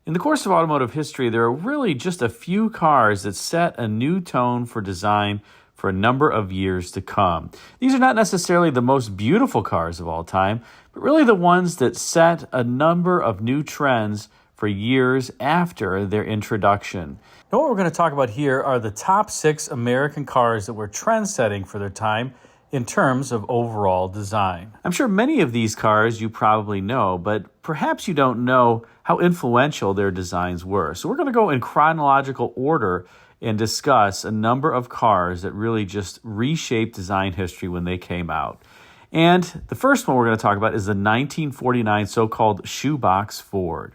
In the course of automotive history, there are really just a few cars that set a new tone for design for a number of years to come. These are not necessarily the most beautiful cars of all time, but really the ones that set a number of new trends for years after their introduction. Now, what we're going to talk about here are the top 6 American cars that were trend-setting for their time in terms of overall design. I'm sure many of these cars you probably know, but perhaps you don't know how influential their designs were. So we're going to go in chronological order and discuss a number of cars that really just reshaped design history when they came out. And the first one we're going to talk about is the 1949 so-called Shoebox Ford.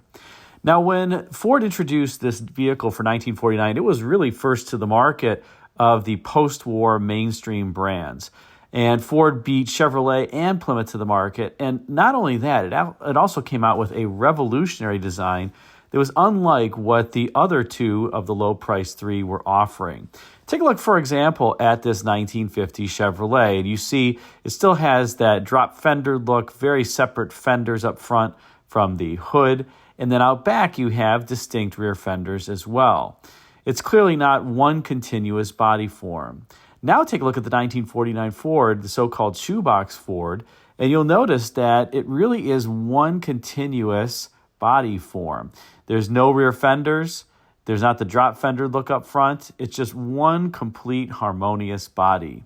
Now, when Ford introduced this vehicle for 1949, it was really first to the market of the post-war mainstream brands. And Ford beat Chevrolet and Plymouth to the market. And not only that, it also came out with a revolutionary design that was unlike what the other two of the low-price 3 were offering. Take a look, for example, at this 1950 Chevrolet. And you see it still has that drop fender look, very separate fenders up front from the hood. And then out back, you have distinct rear fenders as well. It's clearly not one continuous body form. Now take a look at the 1949 Ford, the so-called Shoebox Ford, and you'll notice that it really is one continuous body form. There's no rear fenders. There's not the drop fender look up front. It's just one complete harmonious body.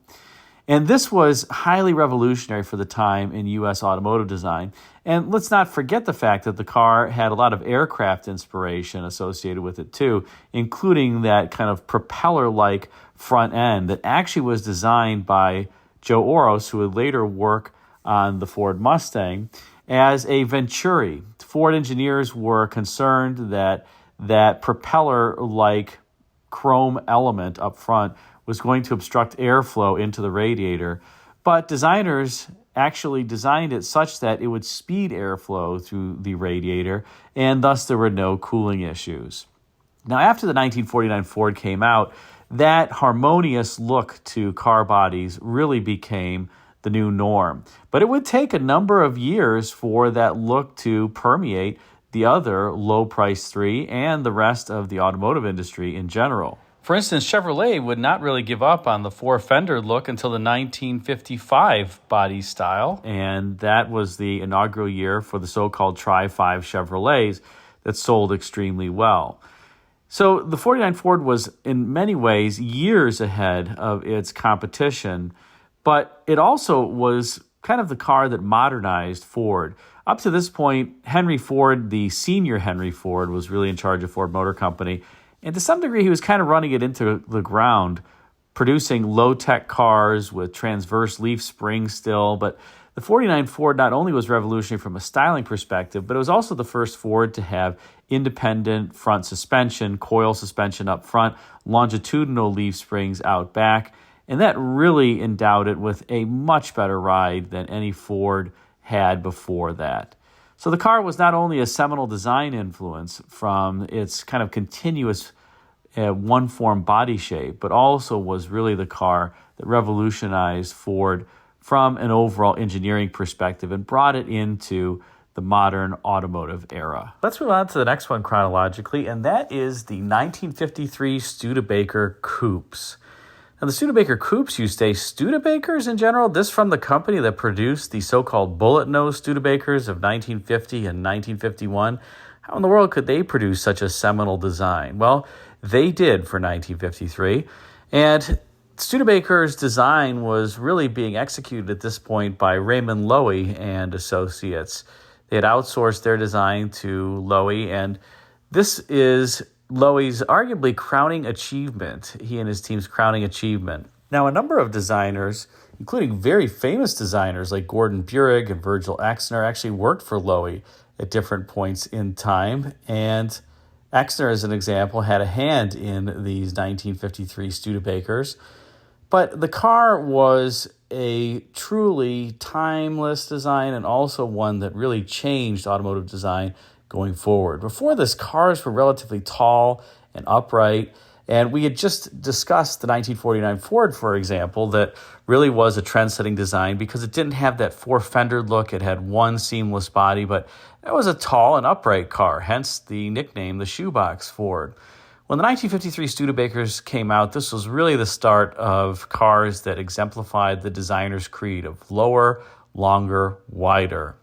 And this was highly revolutionary for the time in U.S. automotive design. And let's not forget the fact that the car had a lot of aircraft inspiration associated with it too, including that kind of propeller-like front end that actually was designed by Joe Oros, who would later work on the Ford Mustang, as a Venturi. Ford engineers were concerned that that propeller-like chrome element up front was going to obstruct airflow into the radiator, but designers actually designed it such that it would speed airflow through the radiator, and thus there were no cooling issues. Now, after the 1949 Ford came out, that harmonious look to car bodies really became the new norm. But it would take a number of years for that look to permeate the other low-price 3 and the rest of the automotive industry in general. For instance, Chevrolet would not really give up on the four-fender look until the 1955 body style, and that was the inaugural year for the so-called Tri-5 Chevrolets that sold extremely well. So the 49 Ford was in many ways years ahead of its competition, but it also was kind of the car that modernized Ford. Up to this point, Henry Ford, the senior Henry Ford, was really in charge of Ford Motor Company. And to some degree, he was kind of running it into the ground, producing low-tech cars with transverse leaf springs still. But the 49 Ford not only was revolutionary from a styling perspective, but it was also the first Ford to have independent front suspension, coil suspension up front, longitudinal leaf springs out back. And that really endowed it with a much better ride than any Ford had before that. So the car was not only a seminal design influence from its kind of continuous one-form body shape, but also was really the car that revolutionized Ford from an overall engineering perspective and brought it into the modern automotive era. Let's move on to the next one chronologically, and that is the 1953 Studebaker Coupes. Now, the Studebaker Coupes used to say Studebakers in general, this from the company that produced the so-called bullet-nose Studebakers of 1950 and 1951. How in the world could they produce such a seminal design? Well, they did for 1953. And Studebaker's design was really being executed at this point by Raymond Loewy and Associates. They had outsourced their design to Loewy, and this is Loewy's arguably crowning achievement, he and his team's crowning achievement. Now, a number of designers, including very famous designers like Gordon Burig and Virgil Exner, actually worked for Loewy at different points in time. And Exner, as an example, had a hand in these 1953 Studebakers. But the car was a truly timeless design and also one that really changed automotive design going forward. Before this, cars were relatively tall and upright, And we had just discussed the 1949 Ford, for example, that really was a trend-setting design because it didn't have that four-fendered look. It had one seamless body, but it was a tall and upright car, hence the nickname, the Shoebox Ford. When the 1953 Studebakers came out, this was really the start of cars that exemplified the designer's creed of lower, longer, wider.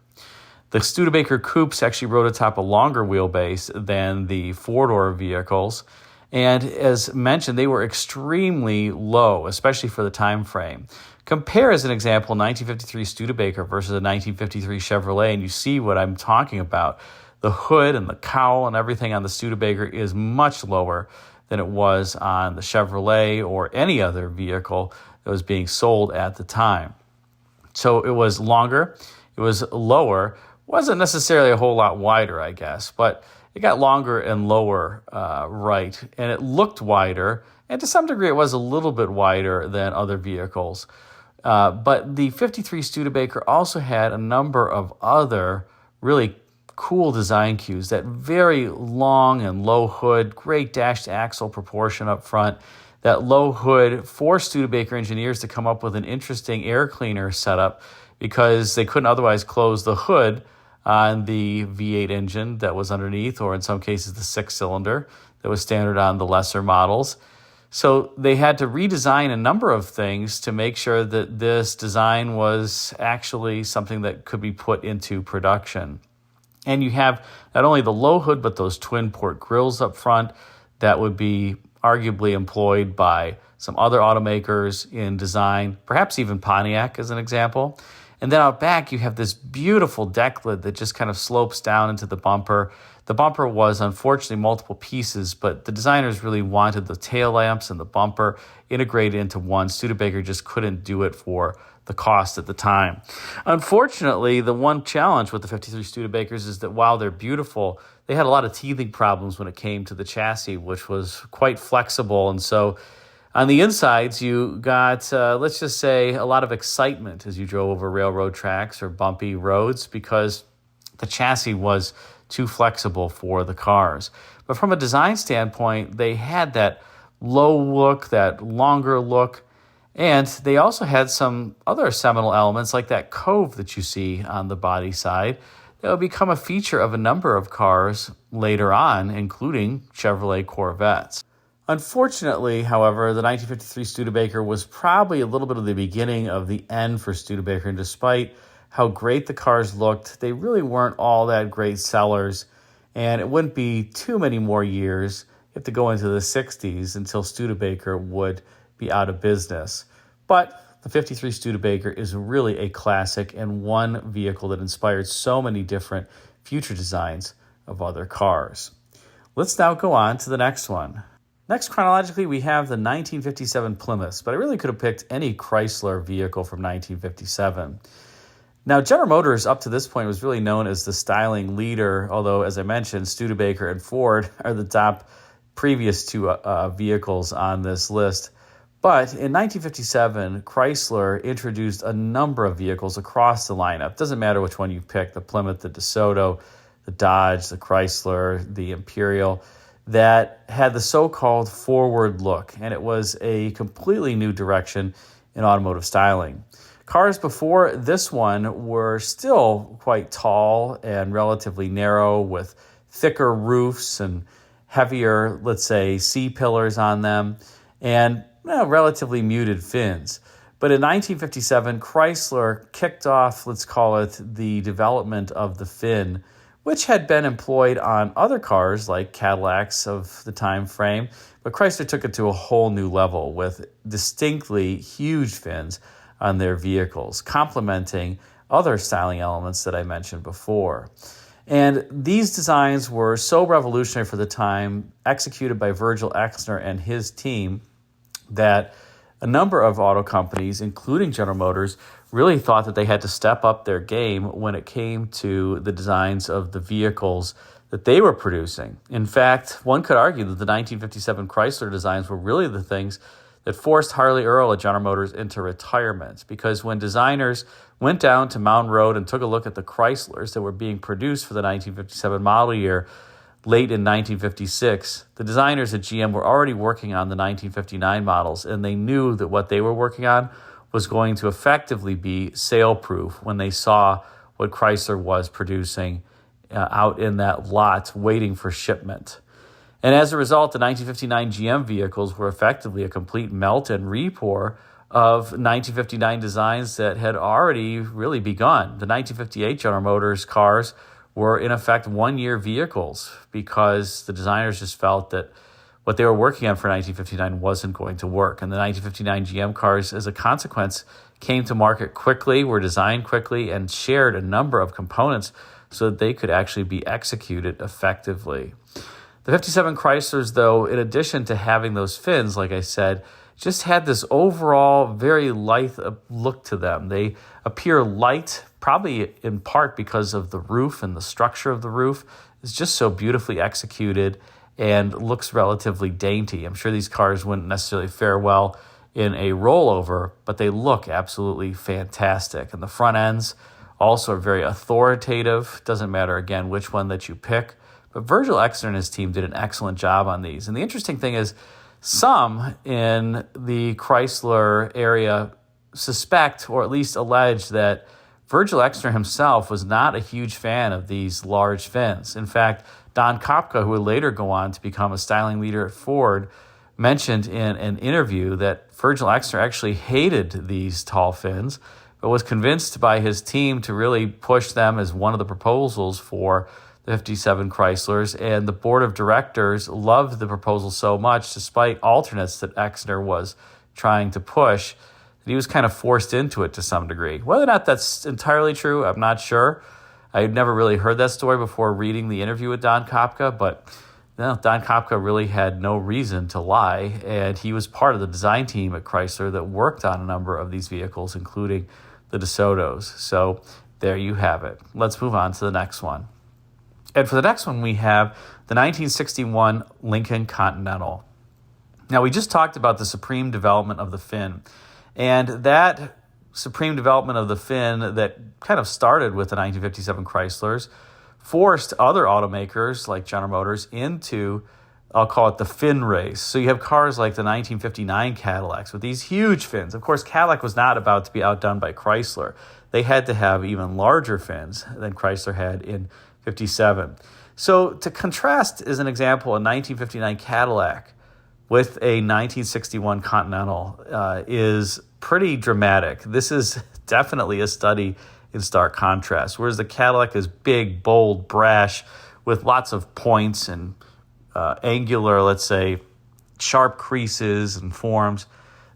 The Studebaker Coupes actually rode atop a longer wheelbase than the four-door vehicles. And as mentioned, they were extremely low, especially for the time frame. Compare, as an example, 1953 Studebaker versus a 1953 Chevrolet, and you see what I'm talking about. The hood and the cowl and everything on the Studebaker is much lower than it was on the Chevrolet or any other vehicle that was being sold at the time. So it was longer, it was lower, wasn't necessarily a whole lot wider, I guess, but it got longer and lower, right, and it looked wider, and to some degree it was a little bit wider than other vehicles. But the 53 Studebaker also had a number of other really cool design cues, that very long and low hood, great dash-to-axle proportion up front. That low hood forced Studebaker engineers to come up with an interesting air cleaner setup because they couldn't otherwise close the hood on the V8 engine that was underneath, or in some cases the six-cylinder that was standard on the lesser models. So they had to redesign a number of things to make sure that this design was actually something that could be put into production. And you have not only the low hood, but those twin port grills up front that would be arguably employed by some other automakers in design, perhaps even Pontiac as an example. And then out back, you have this beautiful deck lid that just kind of slopes down into the bumper. The bumper was unfortunately multiple pieces, but the designers really wanted the tail lamps and the bumper integrated into one. Studebaker just couldn't do it for the cost at the time. Unfortunately, the one challenge with the 53 Studebakers is that while they're beautiful, they had a lot of teething problems when it came to the chassis, which was quite flexible. And so on the insides, you got, let's just say, a lot of excitement as you drove over railroad tracks or bumpy roads because the chassis was too flexible for the cars. But from a design standpoint, they had that low look, that longer look, and they also had some other seminal elements like that cove that you see on the body side that would become a feature of a number of cars later on, including Chevrolet Corvettes. Unfortunately, however, the 1953 Studebaker was probably a little bit of the beginning of the end for Studebaker, and despite how great the cars looked, they really weren't all that great sellers, and it wouldn't be too many more years, you have to go into the 60s, until Studebaker would be out of business. But the 53 Studebaker is really a classic and one vehicle that inspired so many different future designs of other cars. Let's now go on to the next one. Next, chronologically, we have the 1957 Plymouth, but I really could have picked any Chrysler vehicle from 1957. Now, General Motors, up to this point, was really known as the styling leader, although, as I mentioned, Studebaker and Ford are the top previous two vehicles on this list. But in 1957, Chrysler introduced a number of vehicles across the lineup. Doesn't matter which one you pick, the Plymouth, the DeSoto, the Dodge, the Chrysler, the Imperial, that had the so-called forward look, and it was a completely new direction in automotive styling. Cars before this one were still quite tall and relatively narrow with thicker roofs and heavier, let's say, C-pillars on them, and relatively muted fins. But in 1957, Chrysler kicked off, let's call it, the development of the fin, which had been employed on other cars like Cadillacs of the time frame, but Chrysler took it to a whole new level with distinctly huge fins on their vehicles, complementing other styling elements that I mentioned before. And these designs were so revolutionary for the time, executed by Virgil Exner and his team, that a number of auto companies, including General Motors, really thought that they had to step up their game when it came to the designs of the vehicles that they were producing. In fact, one could argue that the 1957 Chrysler designs were really the things that forced Harley Earl at General Motors into retirement, because when designers went down to Mountain Road and took a look at the Chryslers that were being produced for the 1957 model year, late in 1956, the designers at GM were already working on the 1959 models, and they knew that what they were working on was going to effectively be sale-proof when they saw what Chrysler was producing out in that lot waiting for shipment. And as a result, the 1959 GM vehicles were effectively a complete melt and repour of 1959 designs that had already really begun. The 1958 General Motors cars were in effect one-year vehicles because the designers just felt that what they were working on for 1959 wasn't going to work. And the 1959 GM cars, as a consequence, came to market quickly, were designed quickly, and shared a number of components so that they could actually be executed effectively. The 57 Chryslers, though, in addition to having those fins, like I said, just had this overall very lithe look to them. They appear light, probably in part because of the roof and the structure of the roof is just so beautifully executed and looks relatively dainty. I'm sure these cars wouldn't necessarily fare well in a rollover, but they look absolutely fantastic. And the front ends also are very authoritative. Doesn't matter, again, which one that you pick. But Virgil Exner and his team did an excellent job on these. And the interesting thing is, some in the Chrysler area suspect, or at least allege, that Virgil Exner himself was not a huge fan of these large fins. In fact, Don Kopka, who would later go on to become a styling leader at Ford, mentioned in an interview that Virgil Exner actually hated these tall fins, but was convinced by his team to really push them as one of the proposals for the 57 Chryslers, and the board of directors loved the proposal so much, despite alternates that Exner was trying to push, that he was kind of forced into it to some degree. Whether or not that's entirely true, I'm not sure. I had never really heard that story before reading the interview with Don Kopka, but no, Don Kopka really had no reason to lie, and he was part of the design team at Chrysler that worked on a number of these vehicles, including the DeSotos. So there you have it. Let's move on to the next one. And for the next one, we have the 1961 Lincoln Continental. Now, we just talked about the supreme development of the fin, and that supreme development of the fin that kind of started with the 1957 Chryslers forced other automakers like General Motors into, I'll call it the fin race. So you have cars like the 1959 Cadillacs with these huge fins. Of course, Cadillac was not about to be outdone by Chrysler. They had to have even larger fins than Chrysler had in 57. So to contrast, as an example, a 1959 Cadillac with a 1961 Continental is pretty dramatic. This is definitely a study in stark contrast. Whereas the Cadillac is big, bold, brash, with lots of points and angular, let's say, sharp creases and forms.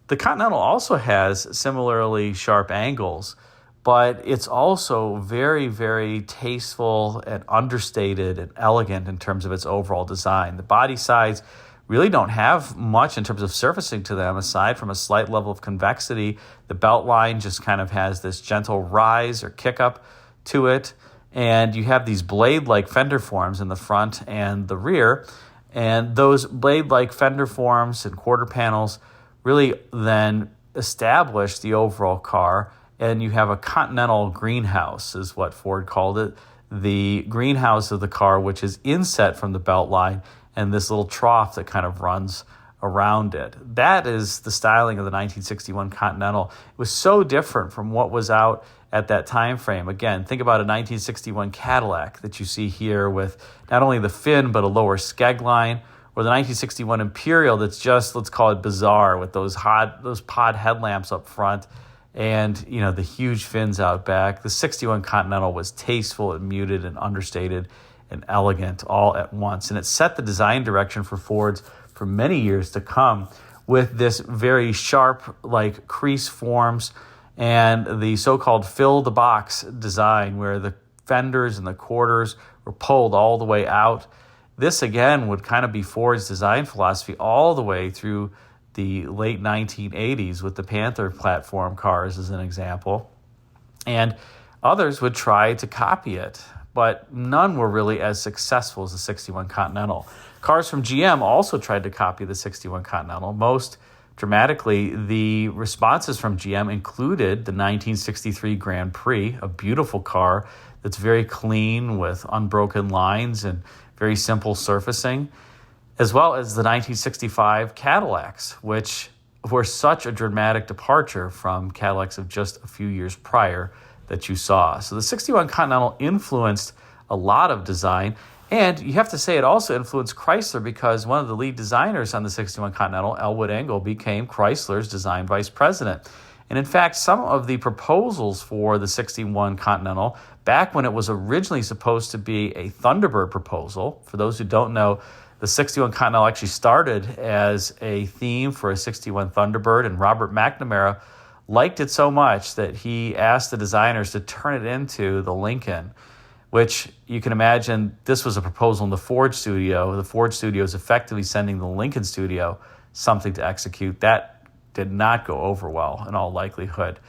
The Continental also has similarly sharp angles, but it's also very, very tasteful and understated and elegant in terms of its overall design. The body sides really don't have much in terms of surfacing to them aside from a slight level of convexity. The belt line just kind of has this gentle rise or kick up to it. And you have these blade-like fender forms in the front and the rear. And those blade-like fender forms and quarter panels really then establish the overall car. And you have a Continental greenhouse, is what Ford called it. The greenhouse of the car, which is inset from the belt line, and this little trough that kind of runs around it. That is the styling of the 1961 Continental. It was so different from what was out at that time frame. Again, think about a 1961 Cadillac that you see here with not only the fin, but a lower skeg line, or the 1961 Imperial that's just, let's call it bizarre, with those pod headlamps up front and, the huge fins out back. The 61 Continental was tasteful and muted and understated and elegant all at once. And it set the design direction for Fords for many years to come with this very sharp, like crease forms and the so-called fill the box design where the fenders and the quarters were pulled all the way out. This, again, would kind of be Ford's design philosophy all the way through the late 1980s with the Panther platform cars as an example. And others would try to copy it, but none were really as successful as the 61 Continental. Cars from GM also tried to copy the 61 Continental. Most dramatically, the responses from GM included the 1963 Grand Prix, a beautiful car that's very clean with unbroken lines and very simple surfacing, as well as the 1965 Cadillacs, which were such a dramatic departure from Cadillacs of just a few years prior that you saw. So the 61 Continental influenced a lot of design, and you have to say it also influenced Chrysler because one of the lead designers on the 61 Continental, Elwood Engel, became Chrysler's design vice president. And in fact, some of the proposals for the 61 Continental, back when it was originally supposed to be a Thunderbird proposal, for those who don't know, the 61 Continental actually started as a theme for a 61 Thunderbird, and Robert McNamara liked it so much that he asked the designers to turn it into the Lincoln, which you can imagine this was a proposal in the Ford studio. The Ford studio is effectively sending the Lincoln studio something to execute. That did not go over well in all likelihood.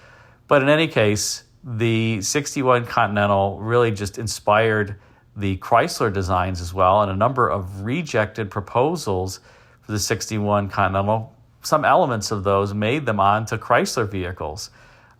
But in any case, the 61 Continental really just inspired the Chrysler designs as well, and a number of rejected proposals for the 61 Continental, some elements of those made them onto Chrysler vehicles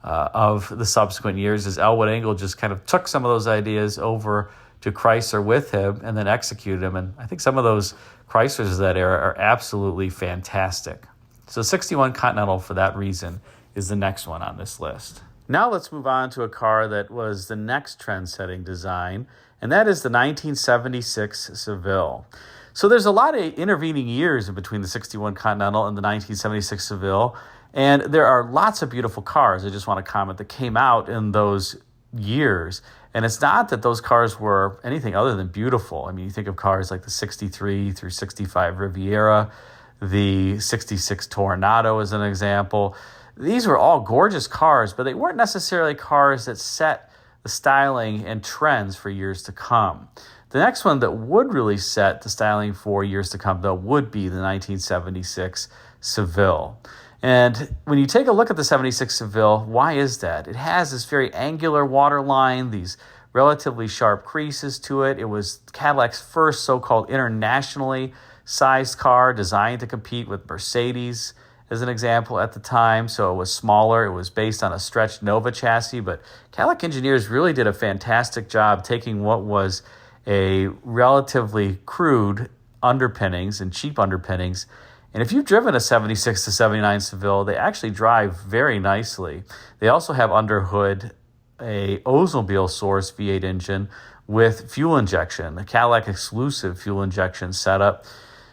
of the subsequent years, as Elwood Engel just kind of took some of those ideas over to Chrysler with him and then executed them. And I think some of those Chryslers of that era are absolutely fantastic. So 61 Continental, for that reason, is the next one on this list. Now let's move on to a car that was the next trend-setting design, and that is the 1976 Seville. So there's a lot of intervening years in between the 61 Continental and the 1976 Seville, and there are lots of beautiful cars, I just want to comment, that came out in those years. And it's not that those cars were anything other than beautiful. I mean, you think of cars like the 63 through 65 Riviera, the 66 Toronado as an example. These were all gorgeous cars, but they weren't necessarily cars that set the styling and trends for years to come. The next one that would really set the styling for years to come, though, would be the 1976 Seville. And when you take a look at the 76 Seville, why is that? It has this very angular waterline, these relatively sharp creases to it. It was Cadillac's first so-called internationally sized car designed to compete with Mercedes, as an example, at the time. So it was smaller. It was based on a stretched Nova chassis, but Cadillac engineers really did a fantastic job taking what was a relatively crude underpinnings and cheap underpinnings. And if you've driven a 76 to 79 Seville, they actually drive very nicely. They also have under hood a Oldsmobile source V8 engine with fuel injection, a Cadillac exclusive fuel injection setup.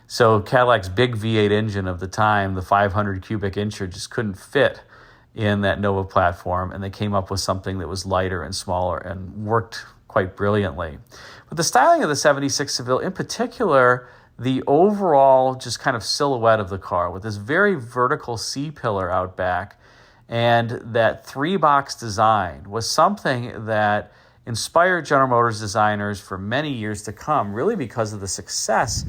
So Cadillac's big V8 engine of the time, the 500 cubic incher, just couldn't fit in that Nova platform, and they came up with something that was lighter and smaller and worked quite brilliantly. But the styling of the 76 Seville, in particular, the overall just kind of silhouette of the car with this very vertical C-pillar out back and that three-box design was something that inspired General Motors designers for many years to come, really because of the success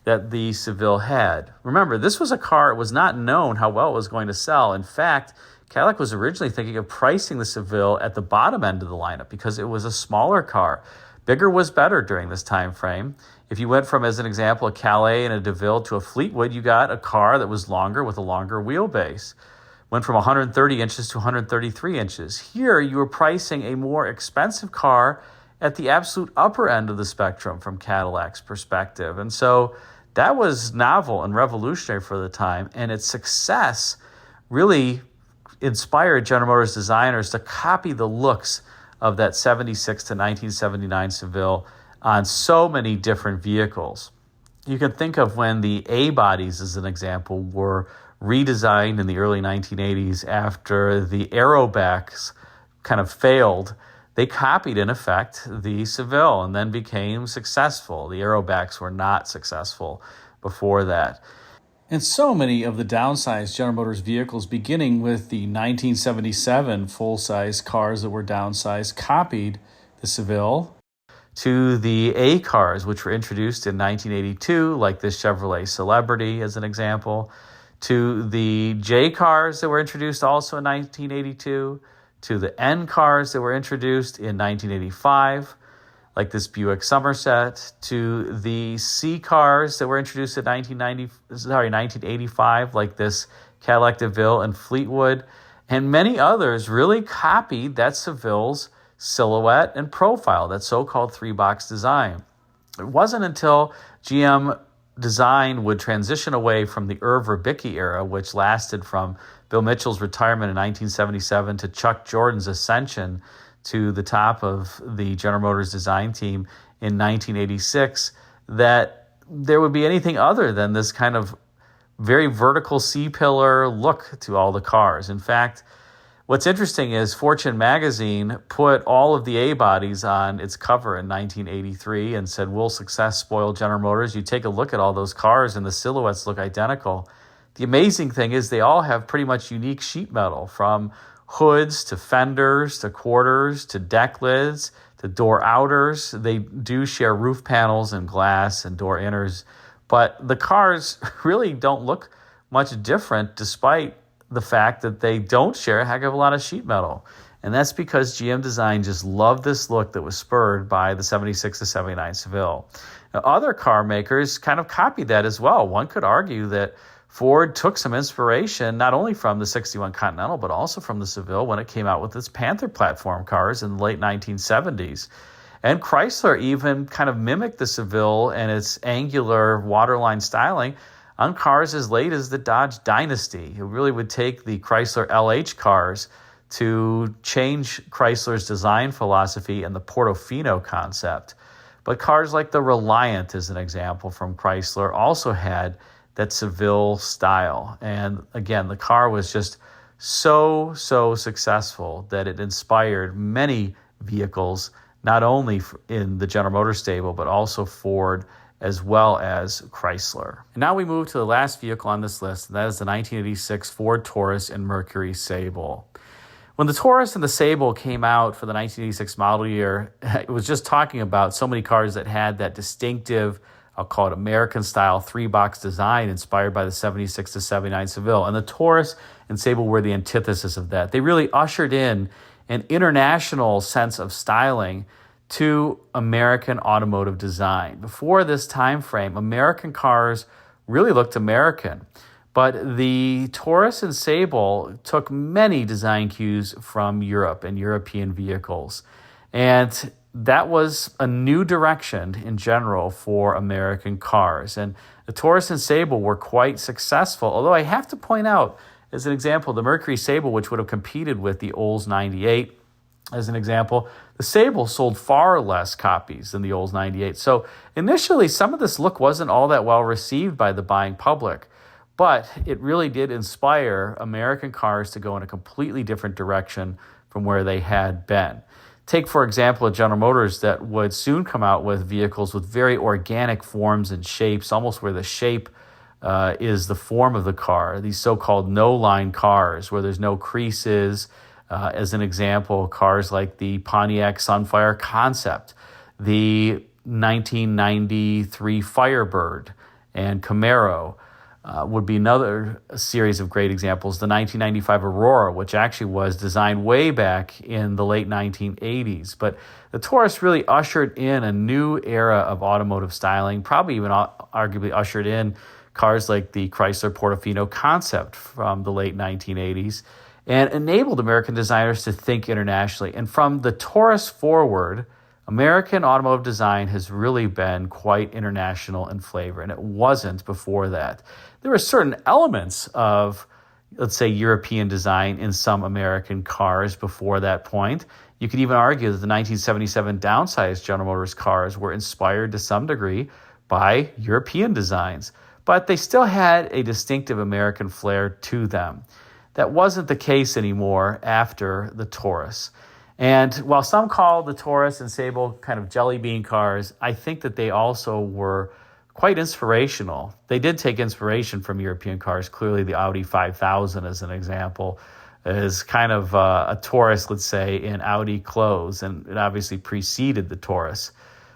that the Seville had. Remember, this was a car, it was not known how well it was going to sell. In fact, Cadillac was originally thinking of pricing the Seville at the bottom end of the lineup because it was a smaller car. Bigger was better during this time frame. If you went from, as an example, a Calais and a DeVille to a Fleetwood, you got a car that was longer with a longer wheelbase. Went from 130 inches to 133 inches. Here, you were pricing a more expensive car at the absolute upper end of the spectrum from Cadillac's perspective. And so that was novel and revolutionary for the time, and its success really inspired General Motors designers to copy the looks of that 76 to 1979 Seville on so many different vehicles. You can think of when the A-bodies, as an example, were redesigned in the early 1980s after the aerobacks kind of failed. They copied, in effect, the Seville and then became successful. The aerobacks were not successful before that. And so many of the downsized General Motors vehicles, beginning with the 1977 full-size cars that were downsized, copied the Seville, to the A cars, which were introduced in 1982, like this Chevrolet Celebrity as an example, to the J cars that were introduced also in 1982, to the N cars that were introduced in 1985, like this Buick Somerset, to the C cars that were introduced in 1985, like this Cadillac Seville, and Fleetwood, and many others really copied that Seville's silhouette and profile, that so-called three-box design. It wasn't until GM design would transition away from the Irv Ribicki era, which lasted from Bill Mitchell's retirement in 1977 to Chuck Jordan's ascension to the top of the General Motors design team in 1986, that there would be anything other than this kind of very vertical C-pillar look to all the cars. In fact, what's interesting is Fortune magazine put all of the A-bodies on its cover in 1983 and said, "Will success spoil General Motors?" You take a look at all those cars and the silhouettes look identical. The amazing thing is they all have pretty much unique sheet metal, from hoods to fenders to quarters to deck lids to door outers. They do share roof panels and glass and door inners, but the cars really don't look much different despite the fact that they don't share a heck of a lot of sheet metal. And that's because GM Design just loved this look that was spurred by the 76 to 79 Seville. Now, other car makers kind of copied that as well. One could argue that Ford took some inspiration not only from the 61 Continental, but also from the Seville when it came out with its Panther platform cars in the late 1970s. And Chrysler even kind of mimicked the Seville and its angular waterline styling on cars as late as the Dodge Dynasty. It really would take the Chrysler LH cars to change Chrysler's design philosophy and the Portofino concept. But cars like the Reliant, as an example from Chrysler, also had that Seville style. And again, the car was just so successful that it inspired many vehicles, not only in the General Motors stable, but also Ford as well as Chrysler. And now we move to the last vehicle on this list, and that is the 1986 Ford Taurus and Mercury Sable. When the Taurus and the Sable came out for the 1986 model year, it was just talking about so many cars that had that distinctive, I'll call it American-style three-box design inspired by the 76 to 79 Seville. And the Taurus and Sable were the antithesis of that. They really ushered in an international sense of styling to American automotive design. Before this time frame, American cars really looked American. But the Taurus and Sable took many design cues from Europe and European vehicles. And that was a new direction in general for American cars. And the Taurus and Sable were quite successful, although I have to point out, as an example, the Mercury Sable, which would have competed with the Olds 98, as an example, the Sable sold far less copies than the Olds 98. So initially, some of this look wasn't all that well received by the buying public, but it really did inspire American cars to go in a completely different direction from where they had been. Take, for example, a General Motors that would soon come out with vehicles with very organic forms and shapes, almost where the shape is the form of the car. These so-called no-line cars where there's no creases. As an example, cars like the Pontiac Sunfire Concept, the 1993 Firebird and Camaro would be another series of great examples. The 1995 Aurora, which actually was designed way back in the late 1980s. But the Taurus really ushered in a new era of automotive styling, probably even arguably ushered in cars like the Chrysler Portofino Concept from the late 1980s, and enabled American designers to think internationally. And from the Taurus forward, American automotive design has really been quite international in flavor, and it wasn't before that. There were certain elements of, let's say, European design in some American cars before that point. You could even argue that the 1977 downsized General Motors cars were inspired to some degree by European designs, but they still had a distinctive American flair to them. That wasn't the case anymore after the Taurus. And while some call the Taurus and Sable kind of jelly bean cars, I think that they also were quite inspirational. They did take inspiration from European cars. Clearly, the Audi 5000, as an example, is kind of a Taurus, let's say, in Audi clothes, and it obviously preceded the Taurus.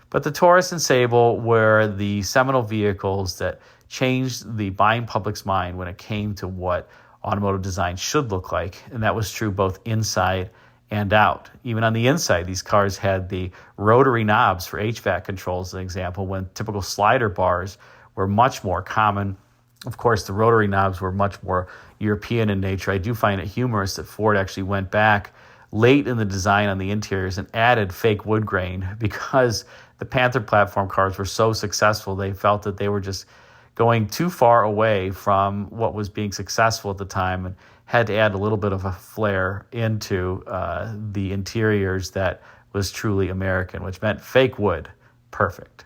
But the Taurus and Sable were the seminal vehicles that changed the buying public's mind when it came to what automotive design should look like, and that was true both inside and out. Even on the inside, these cars had the rotary knobs for HVAC controls, as an example, when typical slider bars were much more common Of course, the rotary knobs were much more European in nature. I do find it humorous that Ford actually went back late in the design on the interiors and added fake wood grain because the Panther platform cars were so successful. They felt that they were just going too far away from what was being successful at the time and had to add a little bit of a flair into the interiors that was truly American, which meant fake wood. Perfect.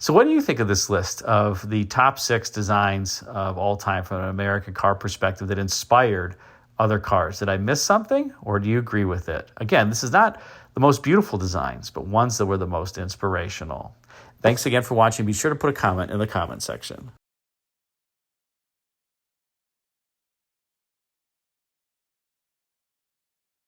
So what do you think of this list of the top 6 designs of all time from an American car perspective that inspired other cars? Did I miss something, or do you agree with it? Again, this is not the most beautiful designs, but ones that were the most inspirational. Thanks again for watching. Be sure to put a comment in the comment section.